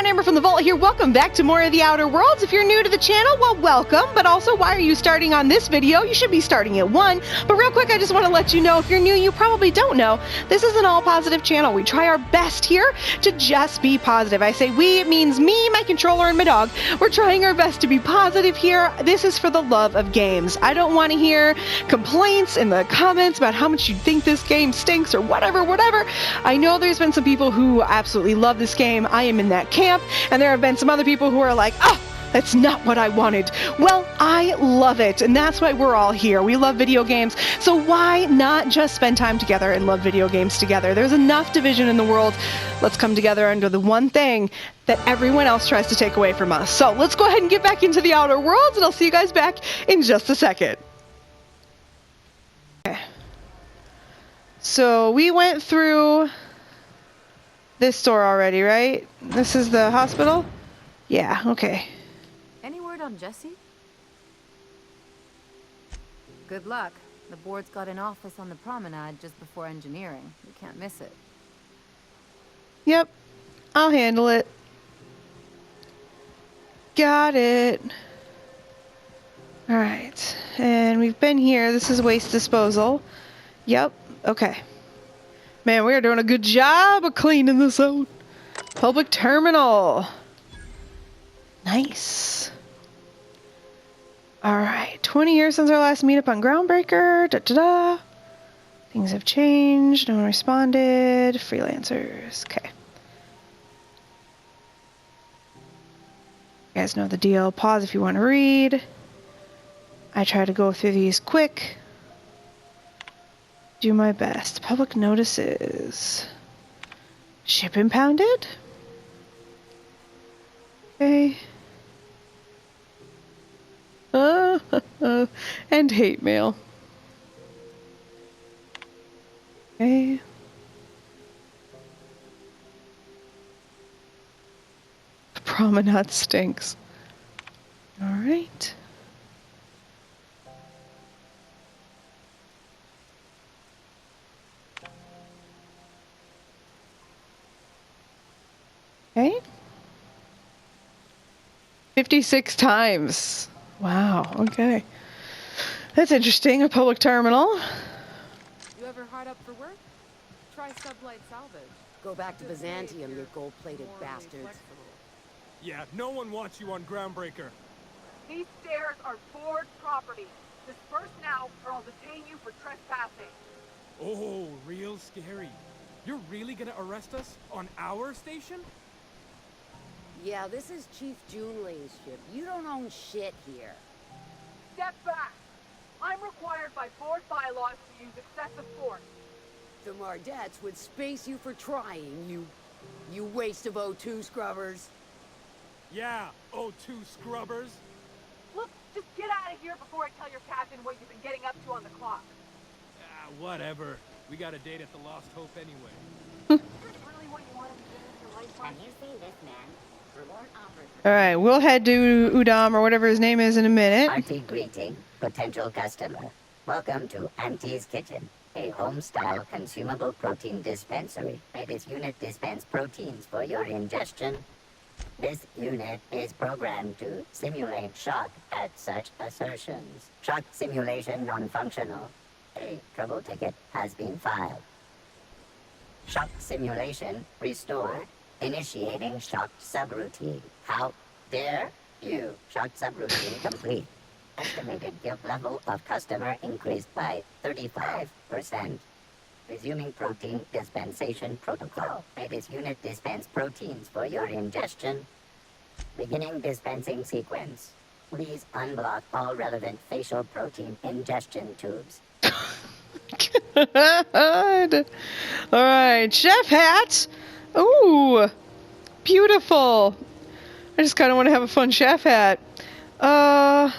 everyone, Amber from the Vault here. Welcome back to more of the Outer Worlds. If you're new to the channel, well, welcome. But also, why are you starting on this video? You should be starting at 1. But real quick, I just want to let you know, if you're new, you probably don't know, this is an all-positive channel. We try our best here to just be positive. I say we, it means me, my controller, and my dog. We're trying our best to be positive here. This is for the love of games. I don't want to hear complaints in the comments about how much you think this game stinks or whatever. I know there's been some people who absolutely love this game. I am in that camp, and there have been some other people who are like, oh, that's not what I wanted. Well, I love it, and that's why we're all here. We love video games, so why not just spend time together and love video games together? There's enough division in the world. Let's come together under the one thing that everyone else tries to take away from us. So let's go ahead and get back into the Outer Worlds, and I'll see you guys back in just a second. Okay. So we went through this store already, right? This is the hospital? Yeah, okay. Any word on Jesse? Good luck. The board's got an office on the promenade just before engineering. You can't miss it. Yep, I'll handle it. Got it. Alright, and we've been here. This is waste disposal. Yep, okay. Man, we are doing a good job of cleaning this out. Public terminal. Nice. Alright, 20 years since our last meetup on Groundbreaker. Da-da-da. Things have changed. No one responded. Freelancers. Okay. You guys know the deal. Pause if you want to read. I try to go through these quick. Do my best. Public notices. Ship impounded? Okay. And hate mail. Okay. The promenade stinks. Alright. Okay. 56 times. Wow, okay. That's interesting, a public terminal. You ever hard up for work? Try sublight salvage. Go back to Byzantium, you gold-plated bastards. Yeah, no one wants you on Groundbreaker. These stairs are board property. Disperse now, or I'll detain you for trespassing. Oh, real scary. You're really gonna arrest us on our station? Yeah, this is Chief Junling's ship. You don't own shit here. Step back. I'm required by board bylaws to use excessive force. The Mardettes would space you for trying, you waste of O2 scrubbers. Yeah, O2 scrubbers. Look, just get out of here before I tell your captain what you've been getting up to on the clock. Ah, whatever. We got a date at the Lost Hope anyway. Is this really what you wanted to do with your life? Can you see this man? Alright, we'll head to Udom or whatever his name is in a minute. Hearty greeting, potential customer. Welcome to Auntie's Kitchen, a home-style consumable protein dispensary. This unit dispenses proteins for your ingestion. This unit is programmed to simulate shock at such assertions. Shock simulation non-functional. A trouble ticket has been filed. Shock simulation restored. Initiating shock subroutine. How dare you? Shock subroutine complete. Estimated guilt level of customer increased by 35%. Resuming protein dispensation protocol. This unit dispense proteins for your ingestion. Beginning dispensing sequence. Please unblock all relevant facial protein ingestion tubes. God. Alright, chef hat! Ooh, beautiful. I just kind of want to have a fun chef hat. I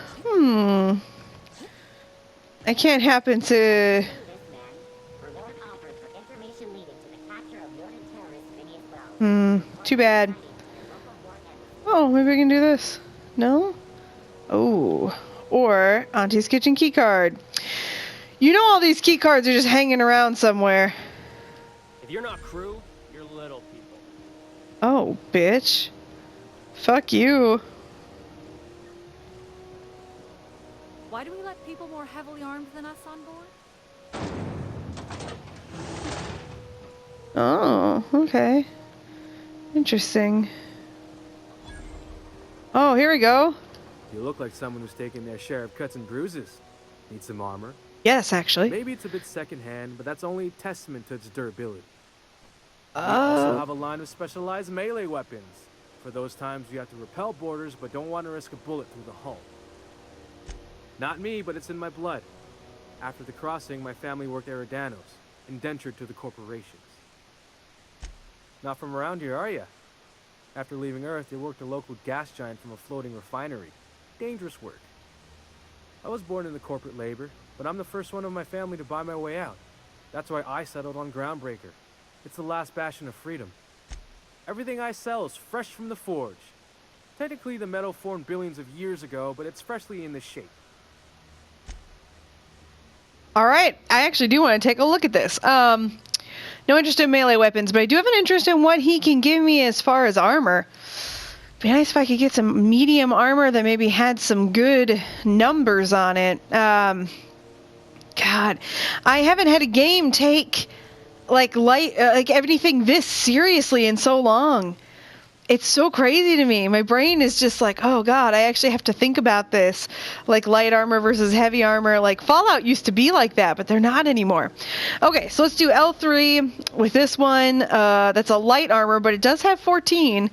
can't happen to... too bad. Oh, maybe we can do this. No? Oh, or Auntie's Kitchen keycard. You know all these keycards are just hanging around somewhere. If you're not crew, you're little people. Oh, bitch. Fuck you. Why do we let people more heavily armed than us on board? Oh, okay. Interesting. Oh, here we go. You look like someone who's taken their share of cuts and bruises. Need some armor? Yes, actually. Maybe it's a bit secondhand, but that's only testament to its durability. We also have a line of specialized melee weapons. For those times you have to repel boarders but don't want to risk a bullet through the hull. Not me, but it's in my blood. After the crossing, my family worked Eridanos, indentured to the corporations. Not from around here, are ya? After leaving Earth, they worked a local gas giant from a floating refinery. Dangerous work. I was born into corporate labor, but I'm the first one of my family to buy my way out. That's why I settled on Groundbreaker. It's the last bastion of freedom. Everything I sell is fresh from the forge. Technically, the metal formed billions of years ago, but it's freshly in this shape. All right, I actually do want to take a look at this. No interest in melee weapons, but I do have an interest in what he can give me as far as armor. Be nice if I could get some medium armor that maybe had some good numbers on it. God, I haven't had a game take like anything this seriously in so long. It's so crazy to me. My brain is just like, oh god, I actually have to think about this. Like light armor versus heavy armor. Like Fallout used to be like that, but they're not anymore. Okay, so let's do L3 with this one. That's a light armor, but it does have 14.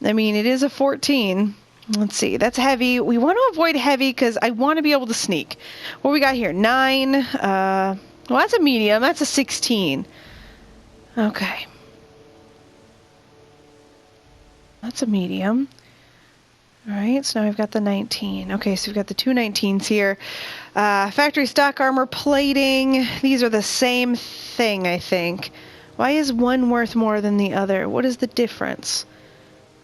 I mean, it is a 14. Let's see, that's heavy. We want to avoid heavy because I want to be able to sneak. What we got here? 9. Well, that's a medium. That's a 16. Okay. That's a medium. All right, so now we've got the 19. Okay, so we've got the two 19s here. Factory stock armor plating. These are the same thing, I think. Why is one worth more than the other? What is the difference?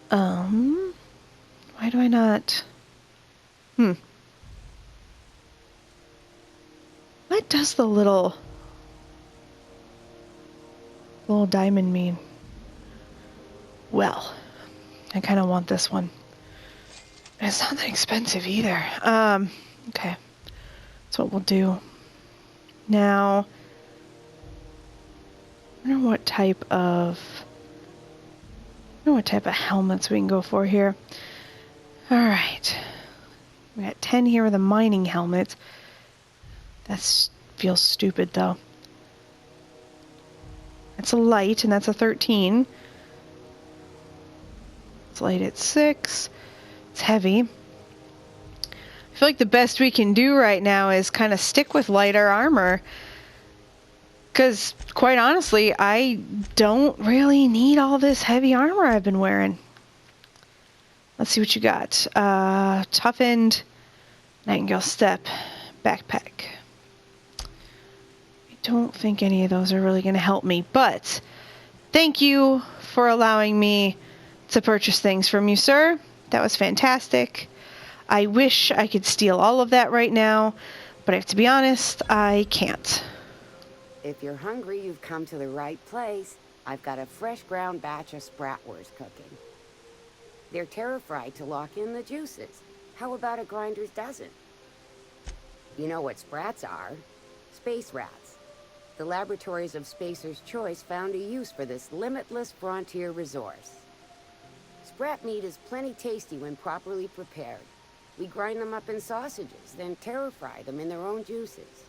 Why do I not... What does the little diamond mean? Well... I kind of want this one. It's not that expensive either. Okay. That's what we'll do. Now, I wonder what type of helmets we can go for here. Alright. We got 10 here with a mining helmet. That feels stupid though. That's a light and that's a 13. Light at 6. It's heavy. I feel like the best we can do right now is kind of stick with lighter armor. Because, quite honestly, I don't really need all this heavy armor I've been wearing. Let's see what you got. Toughened Nightingale Step backpack. I don't think any of those are really going to help me, but thank you for allowing me to purchase things from you, sir. That was fantastic. I wish I could steal all of that right now, but I have to be honest, I can't. If you're hungry, you've come to the right place. I've got a fresh ground batch of spratwurst cooking. They're terra-fried to lock in the juices. How about a grinder's dozen? You know what sprats are? Space rats. The laboratories of Spacer's Choice found a use for this limitless frontier resource. Sprat meat is plenty tasty when properly prepared. We grind them up in sausages, then terra-fry them in their own juices.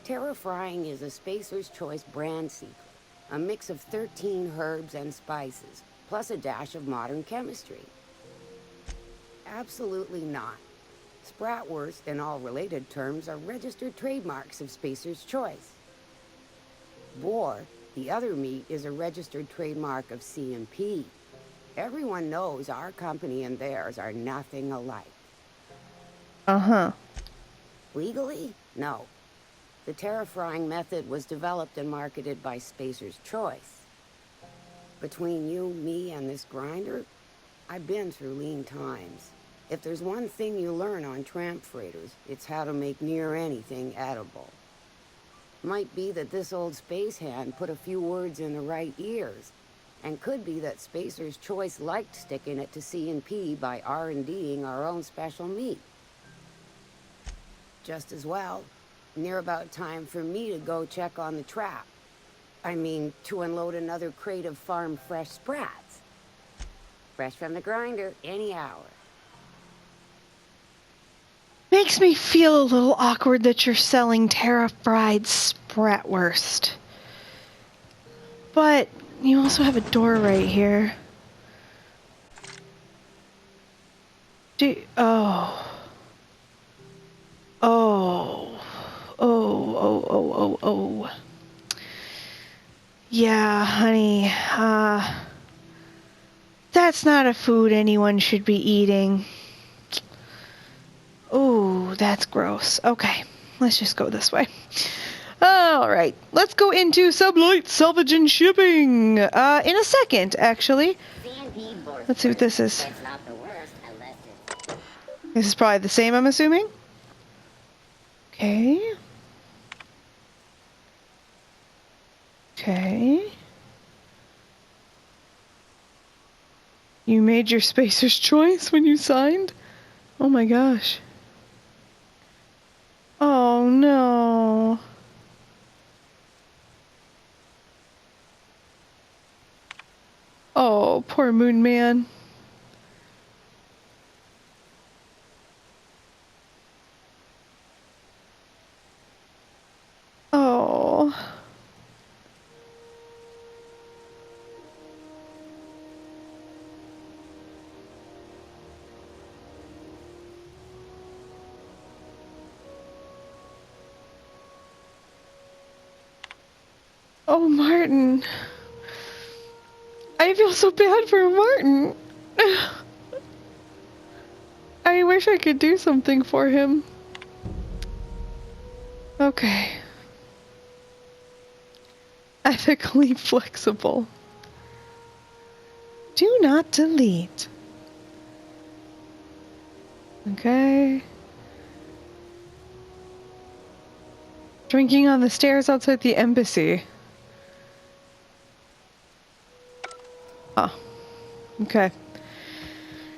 Terra-frying is a Spacer's Choice brand secret, a mix of 13 herbs and spices, plus a dash of modern chemistry. Absolutely not. Spratwurst and all related terms are registered trademarks of Spacer's Choice. Boar, the other meat, is a registered trademark of C&P. Everyone knows our company and theirs are nothing alike. Uh-huh. Legally? No. The terra-frying method was developed and marketed by Spacer's Choice. Between you, me, and this grinder, I've been through lean times. If there's one thing you learn on tramp freighters, it's how to make near anything edible. Might be that this old space hand put a few words in the right ears. And could be that Spacer's Choice liked sticking it to C&P by R&Ding our own special meat. Just as well, near about time for me to go check on the trap. I mean, to unload another crate of farm fresh sprats. Fresh from the grinder, any hour. Makes me feel a little awkward that you're selling Terra-fried spratwurst. But you also have a door right here. Oh. Yeah, honey, that's not a food anyone should be eating. Oh, that's gross. Okay, let's just go this way. Alright, let's go into Sublight Salvage and Shipping in a second, actually. Let's see what this is. This is probably the same, I'm assuming? Okay. Okay. You made your Spacer's Choice when you signed? Oh my gosh. Oh no. Oh, poor Moon Man. Oh. Oh, Martin. I feel so bad for Martin. I wish I could do something for him. Okay. Ethically flexible. Do not delete. Okay. Drinking on the stairs outside the embassy. Oh. Okay.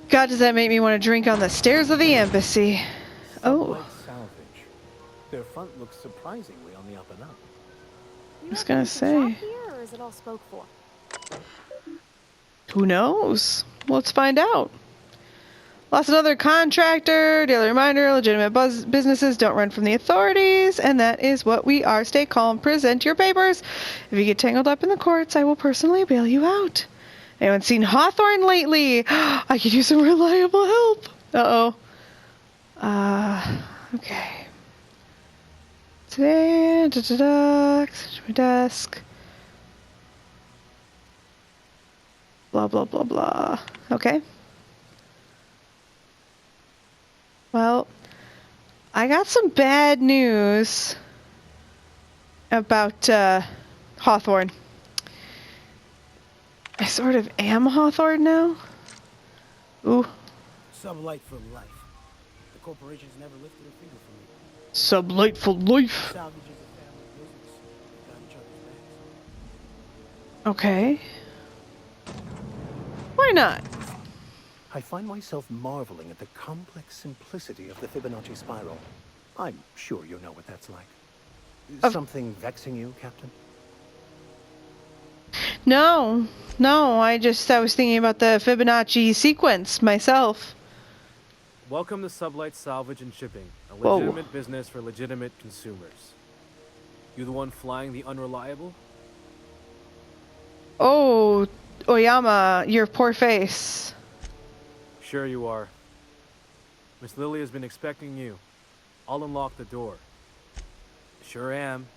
God, does that make me want to drink on the stairs of the embassy? Oh. Salvage. Their front looks surprisingly on the up and up. I was gonna say. Here, or is it all spoke for? Who knows? Let's find out. Lost another contractor. Daily reminder, legitimate businesses don't run from the authorities. And that is what we are. Stay calm. Present your papers. If you get tangled up in the courts, I will personally bail you out. Anyone seen Hawthorne lately? I could use some reliable help. Uh-oh. Okay. Today, my desk. Blah, blah, blah, blah. Okay. Well, I got some bad news about Hawthorne. I sort of am Hawthorne now. Ooh. Sublight for life. The corporation's never lifted a finger for me. Sublight for life. Salvage is a family business. We've got each other's backs. Okay. Why not? I find myself marveling at the complex simplicity of the Fibonacci spiral. I'm sure you know what that's like. Something vexing you, Captain? No, I was thinking about the Fibonacci sequence myself. Welcome to Sublight Salvage and Shipping, a Whoa. legitimate business for legitimate consumers. You the one flying the unreliable? Oh, Oyama, your poor face. Sure you are. Miss Lily has been expecting you. I'll unlock the door. Sure am.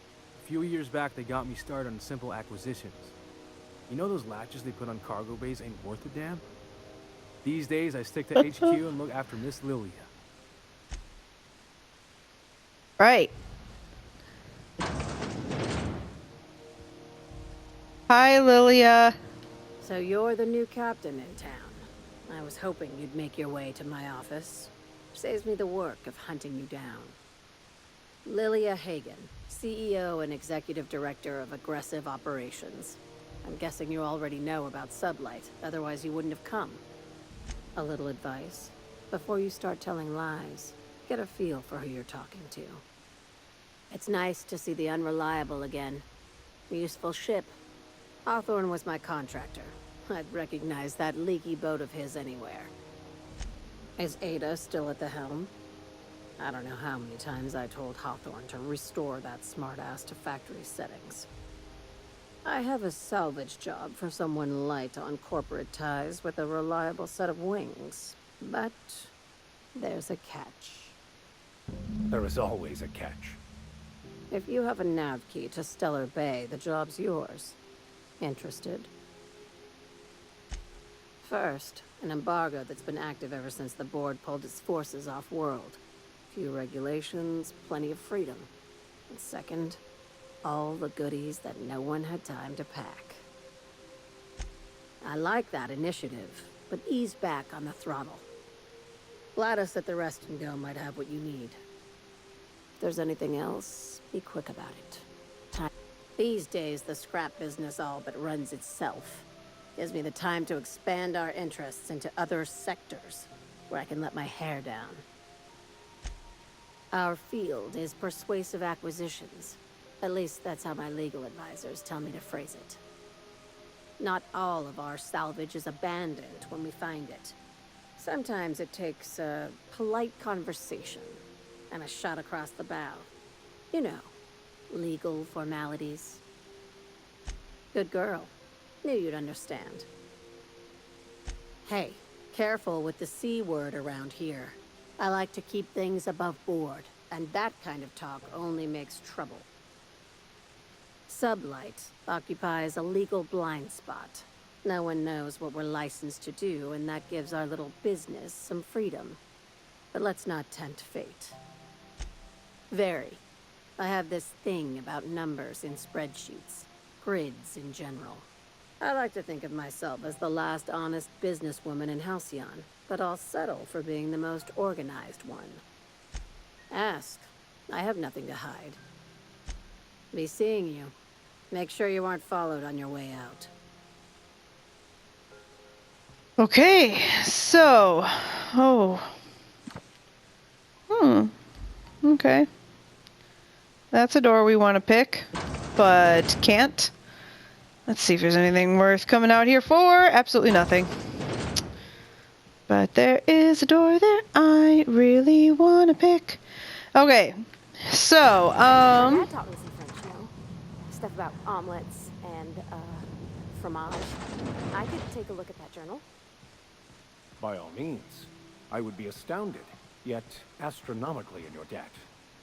A few years back they got me started on simple acquisitions. You know those latches they put on cargo bays ain't worth a damn? These days I stick to HQ and look after Miss Lilia. Right. Hi, Lilia. So you're the new captain in town. I was hoping you'd make your way to my office. Saves me the work of hunting you down. Lilia Hagen, CEO and Executive Director of Aggressive Operations. I'm guessing you already know about Sublight, otherwise you wouldn't have come. A little advice. Before you start telling lies, get a feel for who you're talking to. It's nice to see the Unreliable again. A useful ship. Hawthorne was my contractor. I'd recognize that leaky boat of his anywhere. Is Ada still at the helm? I don't know how many times I told Hawthorne to restore that smartass to factory settings. I have a salvage job for someone light on corporate ties with a reliable set of wings. But there's a catch. There is always a catch. If you have a nav key to Stellar Bay, the job's yours. Interested? First, an embargo that's been active ever since the board pulled its forces off-world. Few regulations, plenty of freedom. And second, all the goodies that no one had time to pack. I like that initiative, but ease back on the throttle. Gladys at the Rest and Go might have what you need. If there's anything else, be quick about it. These days, the scrap business all but runs itself. Gives me the time to expand our interests into other sectors, where I can let my hair down. Our field is persuasive acquisitions. At least that's how my legal advisors tell me to phrase it. Not all of our salvage is abandoned when we find it. Sometimes it takes a polite conversation and a shot across the bow. You know, legal formalities. Good girl. Knew you'd understand. Hey, careful with the C word around here. I like to keep things above board, and that kind of talk only makes trouble. Sublight occupies a legal blind spot. No one knows what we're licensed to do, and that gives our little business some freedom. But let's not tempt fate. Very. I have this thing about numbers in spreadsheets, grids in general. I like to think of myself as the last honest businesswoman in Halcyon, but I'll settle for being the most organized one. Ask. I have nothing to hide. Be seeing you. Make sure you aren't followed on your way out. Okay, so... Okay. That's a door we want to pick, but can't. Let's see if there's anything worth coming out here for. Absolutely nothing. But there is a door that I really want to pick. Okay, so, My dad taught me some French, you know? Stuff about omelets and, fromage. I could take a look at that journal. By all means. I would be astounded, yet astronomically in your debt.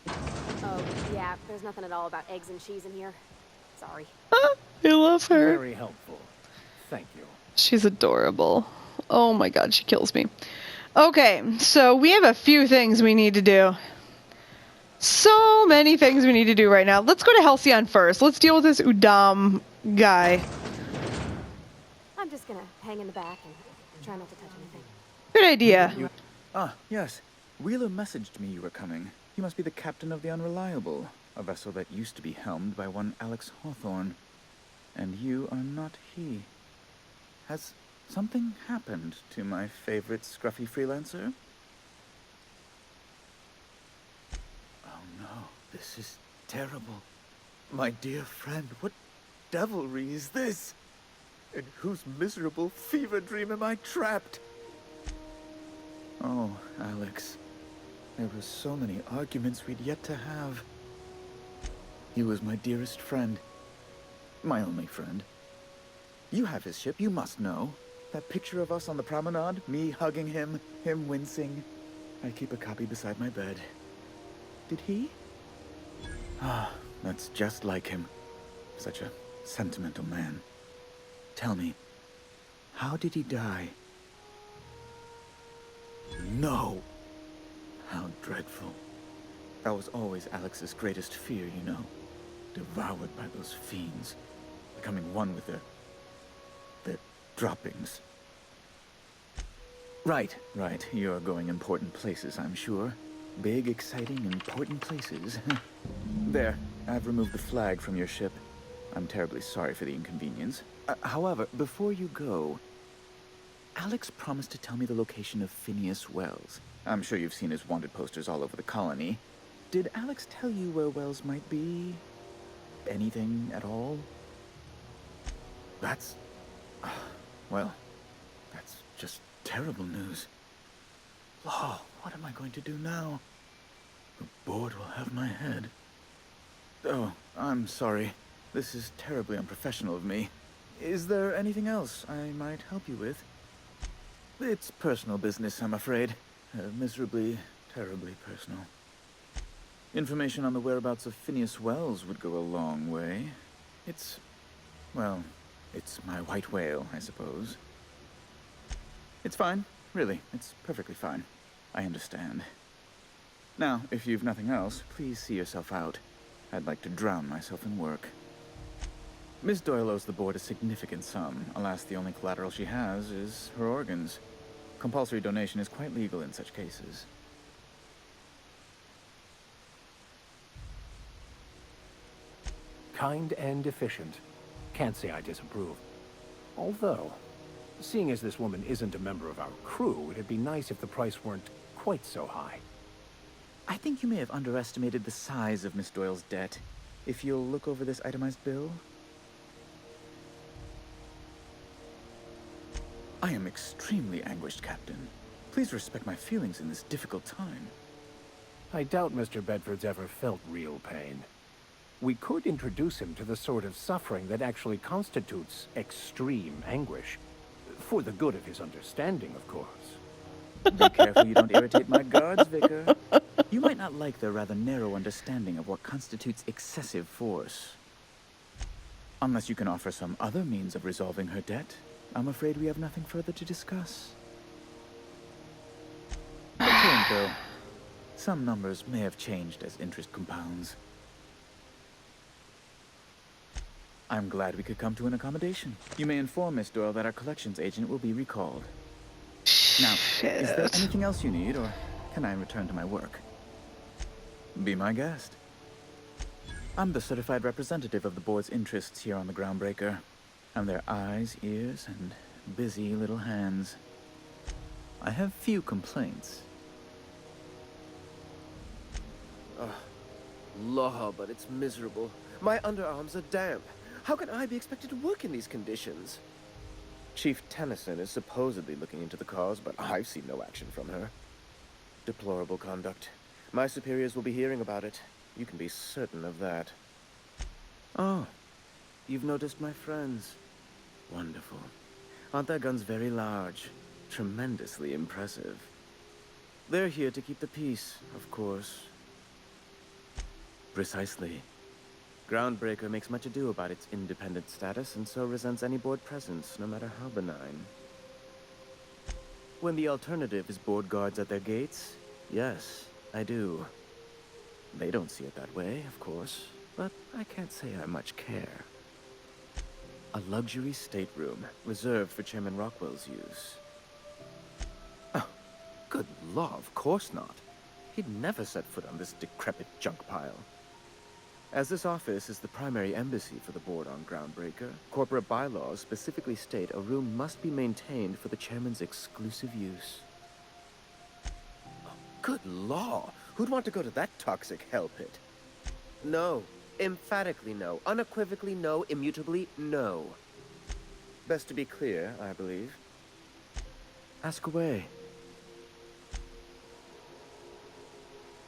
Oh, yeah, there's nothing at all about eggs and cheese in here. Sorry. I love her. Very helpful. Thank you. She's adorable. Oh my god, she kills me. Okay, so we have a few things we need to do. So many things we need to do right now. Let's go to Halcyon first. Let's deal with this Udam guy. I'm just gonna hang in the back and try not to touch anything. Good idea. Yes. Wheeler messaged me you were coming. You must be the captain of the Unreliable, a vessel that used to be helmed by one Alex Hawthorne. And you are not he. Has something happened to my favorite scruffy freelancer? Oh no, this is terrible. My dear friend, what devilry is this? In whose miserable fever dream am I trapped? Oh, Alex. There were so many arguments we'd yet to have. He was my dearest friend. My only friend. You have his ship, you must know. That picture of us on the promenade, me hugging him, him wincing. I keep a copy beside my bed. Did he? Ah, that's just like him. Such a sentimental man. Tell me, how did he die? No! How dreadful. That was always Alex's greatest fear, you know. Devoured by those fiends. Becoming one with their droppings. Right. You're going important places, I'm sure. Big, exciting, important places. There, I've removed the flag from your ship. I'm terribly sorry for the inconvenience. However, before you go, Alex promised to tell me the location of Phineas Wells. I'm sure you've seen his wanted posters all over the colony. Did Alex tell you where Wells might be? Anything at all? That's... well, that's just terrible news. Oh, what am I going to do now? The board will have my head. Oh, I'm sorry. This is terribly unprofessional of me. Is there anything else I might help you with? It's personal business, I'm afraid. Miserably, terribly personal. Information on the whereabouts of Phineas Wells would go a long way. It's... well, it's my white whale, I suppose. It's fine, really. It's perfectly fine. I understand. Now, if you've nothing else, please see yourself out. I'd like to drown myself in work. Miss Doyle owes the board a significant sum. Alas, the only collateral she has is her organs. Compulsory donation is quite legal in such cases. Kind and efficient. Can't say I disapprove. Although, seeing as this woman isn't a member of our crew, it'd be nice if the price weren't quite so high. I think you may have underestimated the size of Miss Doyle's debt. If you'll look over this itemized bill... I am extremely anguished, Captain. Please respect my feelings in this difficult time. I doubt Mr. Bedford's ever felt real pain. We could introduce him to the sort of suffering that actually constitutes extreme anguish. For the good of his understanding, of course. Be careful you don't irritate my guards, Vicar. You might not like their rather narrow understanding of what constitutes excessive force. Unless you can offer some other means of resolving her debt, I'm afraid we have nothing further to discuss. The current bill. Some numbers may have changed as interest compounds. I'm glad we could come to an accommodation. You may inform Miss Doyle that our collections agent will be recalled. Now, is there anything else you need, or can I return to my work? Be my guest. I'm the certified representative of the board's interests here on the Groundbreaker. I'm their eyes, ears, and busy little hands. I have few complaints. Law, but it's miserable. My underarms are damp. How can I be expected to work in these conditions? Chief Tennyson is supposedly looking into the cause, but I've seen no action from her. Deplorable conduct. My superiors will be hearing about it. You can be certain of that. Oh, you've noticed my friends. Wonderful. Aren't their guns very large? Tremendously impressive. They're here to keep the peace, of course. Precisely. Groundbreaker makes much ado about its independent status, and so resents any board presence, no matter how benign. When the alternative is board guards at their gates, yes, I do. They don't see it that way, of course, but I can't say I much care. A luxury stateroom, reserved for Chairman Rockwell's use. Oh, good law, of course not. He'd never set foot on this decrepit junk pile. As this office is the primary embassy for the board on Groundbreaker, corporate bylaws specifically state a room must be maintained for the chairman's exclusive use. Oh, good law! Who'd want to go to that toxic hell pit? No. Emphatically no. Unequivocally no. Immutably no. Best to be clear, I believe. Ask away.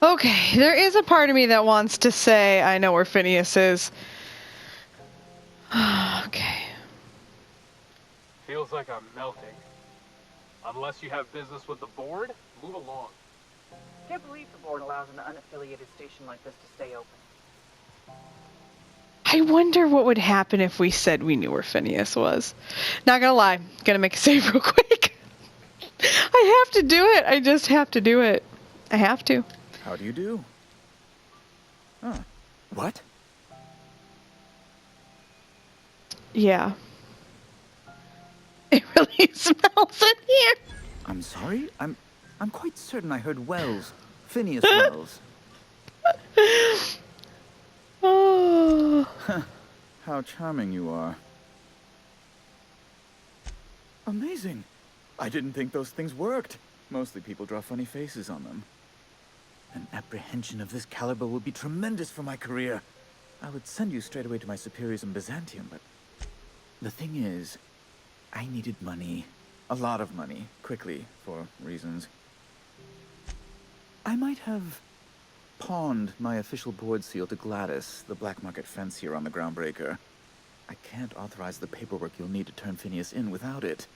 Okay, there is a part of me that wants to say I know where Phineas is. Okay. Feels like I'm melting. Unless you have business with the board, move along. Can't believe the board allows an unaffiliated station like this to stay open. I wonder what would happen if we said we knew where Phineas was. Not gonna lie, gonna make a save real quick. I have to do it. I just have to do it. I have to. How do you do? Huh. What? Yeah. It really smells in here. I'm sorry? I'm quite certain I heard Wells. Phineas Wells. Oh. how charming you are. Amazing! I didn't think those things worked. Mostly people draw funny faces on them. An apprehension of this caliber would be tremendous for my career. I would send you straight away to my superiors in Byzantium, but... the thing is, I needed money. A lot of money, quickly, for reasons. I might have pawned my official board seal to Gladys, the black market fence here on the Groundbreaker. I can't authorize the paperwork you'll need to turn Phineas in without it.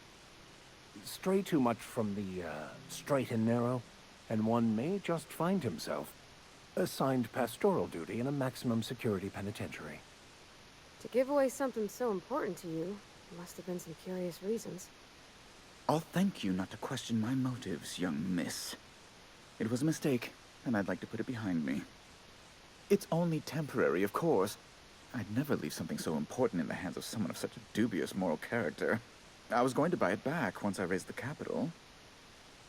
Stray too much from the straight and narrow, and one may just find himself assigned pastoral duty in a maximum security penitentiary. To give away something so important to you, must have been some curious reasons. I'll thank you not to question my motives, young miss. It was a mistake, and I'd like to put it behind me. It's only temporary, of course. I'd never leave something so important in the hands of someone of such a dubious moral character. I was going to buy it back once I raised the capital.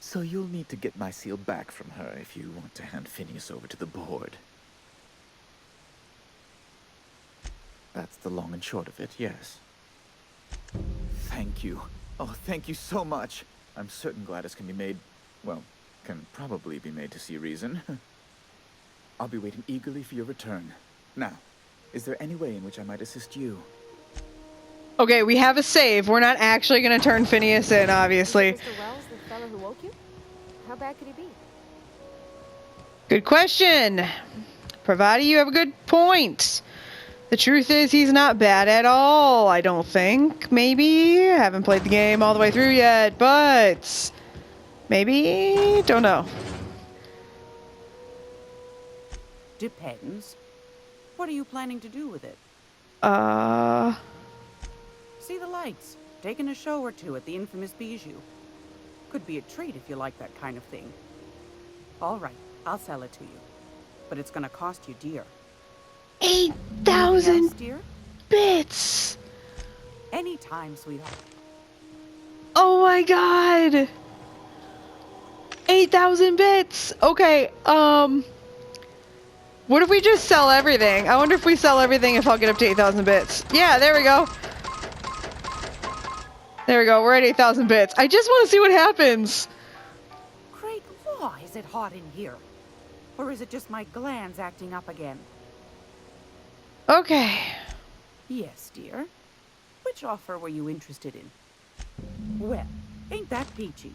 So you'll need to get my seal back from her if you want to hand Phineas over to the board. That's the long and short of it, yes. Thank you. Oh, thank you so much. I'm certain Gladys can be made, well, can probably be made to see reason. I'll be waiting eagerly for your return. Now, is there any way in which I might assist you? Okay, we have a save. We're not actually going to turn Phineas in, obviously. Mr. Wells, the fellow who woke you? How bad could he be? Good question. Provided you have a good point. The truth is, he's not bad at all, I don't think. Maybe. I haven't played the game all the way through yet, but... maybe? Don't know. Depends. What are you planning to do with it? See the lights. Taking a show or two at the infamous Bijou. Could be a treat if you like that kind of thing. All right, I'll sell it to you. But it's gonna cost you dear. 8,000 bits! Anytime, sweetheart. Oh my god! 8,000 bits! Okay, what if we just sell everything? I wonder if we sell everything if I'll get up to 8,000 bits. Yeah, there we go. There we go, we're at 8,000 bits. I just want to see what happens. Great law, is it hot in here? Or is it just my glands acting up again? Okay. Yes, dear. Which offer were you interested in? Well, ain't that peachy?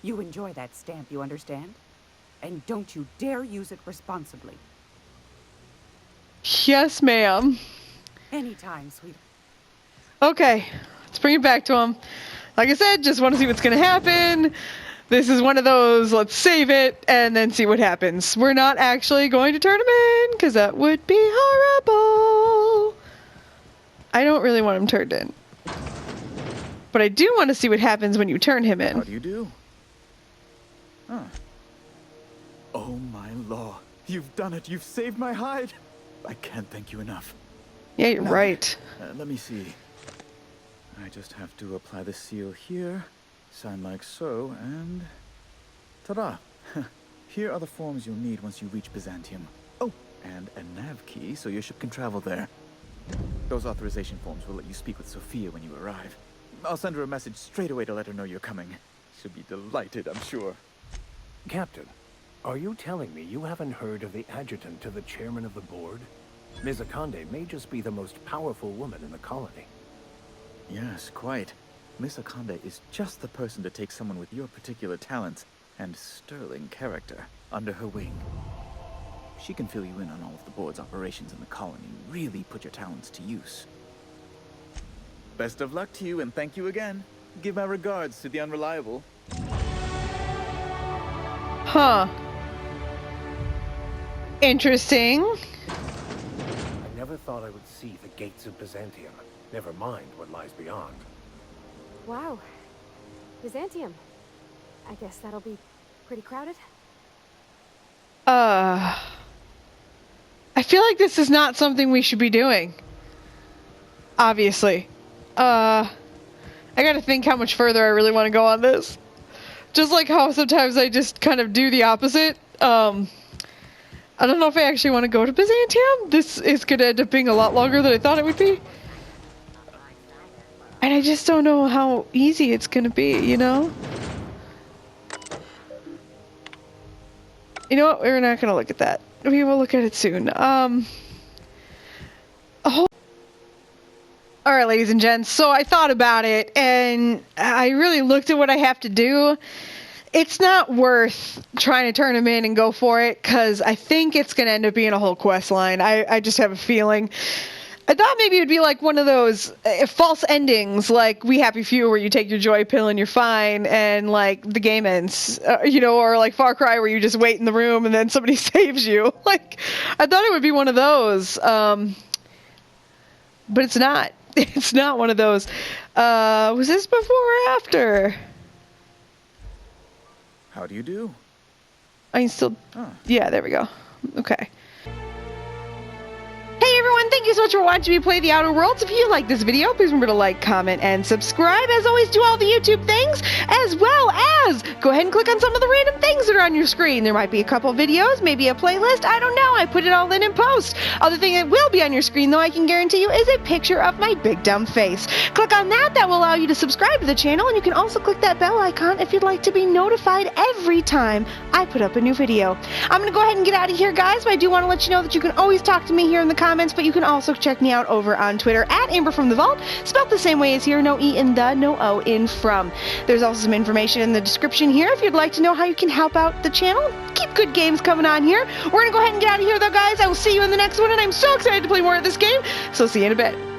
You enjoy that stamp, you understand? And don't you dare use it responsibly. Yes, ma'am. Anytime, sweetheart. Okay, let's bring it back to him. Like I said, just want to see what's going to happen. This is one of those, let's save it and then see what happens. We're not actually going to turn him in, because that would be horrible. I don't really want him turned in. But I do want to see what happens when you turn him in. How do you do? Huh. Oh my law. You've done it. You've saved my hide. I can't thank you enough. Yeah, you're right. Let me see. I just have to apply the seal here, sign like so, and... ta-da! Here are the forms you'll need once you reach Byzantium. Oh, and a nav key so your ship can travel there. Those authorization forms will let you speak with Sophia when you arrive. I'll send her a message straight away to let her know you're coming. She'll be delighted, I'm sure. Captain, are you telling me you haven't heard of the adjutant to the chairman of the board? Ms. Akande may just be the most powerful woman in the colony. Yes, quite. Miss Akande is just the person to take someone with your particular talents and sterling character under her wing. She can fill you in on all of the board's operations in the colony and really put your talents to use. Best of luck to you and thank you again. Give my regards to the Unreliable. Huh. Interesting. I never thought I would see the gates of Byzantium. Never mind what lies beyond. Wow. Byzantium. I guess that'll be pretty crowded. I feel like this is not something we should be doing. Obviously. I gotta think how much further I really want to go on this. Just like how sometimes I just kind of do the opposite. I don't know if I actually want to go to Byzantium. This is going to end up being a lot longer than I thought it would be. And I just don't know how easy it's going to be, you know? You know what? We're not going to look at that. We will look at it soon. Alright, ladies and gents, so I thought about it, and I really looked at what I have to do. It's not worth trying to turn him in and go for it, because I think it's going to end up being a whole quest line. I just have a feeling. I thought maybe it would be like one of those false endings, like We Happy Few, where you take your joy pill and you're fine, and like the game ends, you know, or like Far Cry, where you just wait in the room and then somebody saves you. Like, I thought it would be one of those, but it's not. It's not one of those. Was this before or after? How do you do? I can still... Yeah, there we go. Okay. Hey everyone, thank you so much for watching me play The Outer Worlds. If you like this video, please remember to like, comment, and subscribe. As always, do all the YouTube things, as well as go ahead and click on some of the random things that are on your screen. There might be a couple videos, maybe a playlist, I don't know. I put it all in post. Other thing that will be on your screen, though, I can guarantee you, is a picture of my big dumb face. Click on that. That will allow you to subscribe to the channel, and you can also click that bell icon if you'd like to be notified every time I put up a new video. I'm going to go ahead and get out of here, guys, but I do want to let you know that you can always talk to me here in the comments, but you can also check me out over on Twitter at AmberFrmThVault, spelled the same way as here, no E in the, no O in from. There's also some information in the description here if you'd like to know how you can help out the channel. Keep good games coming on here. We're going to go ahead and get out of here, though, guys. I will see you in the next one, and I'm so excited to play more of this game, so see you in a bit.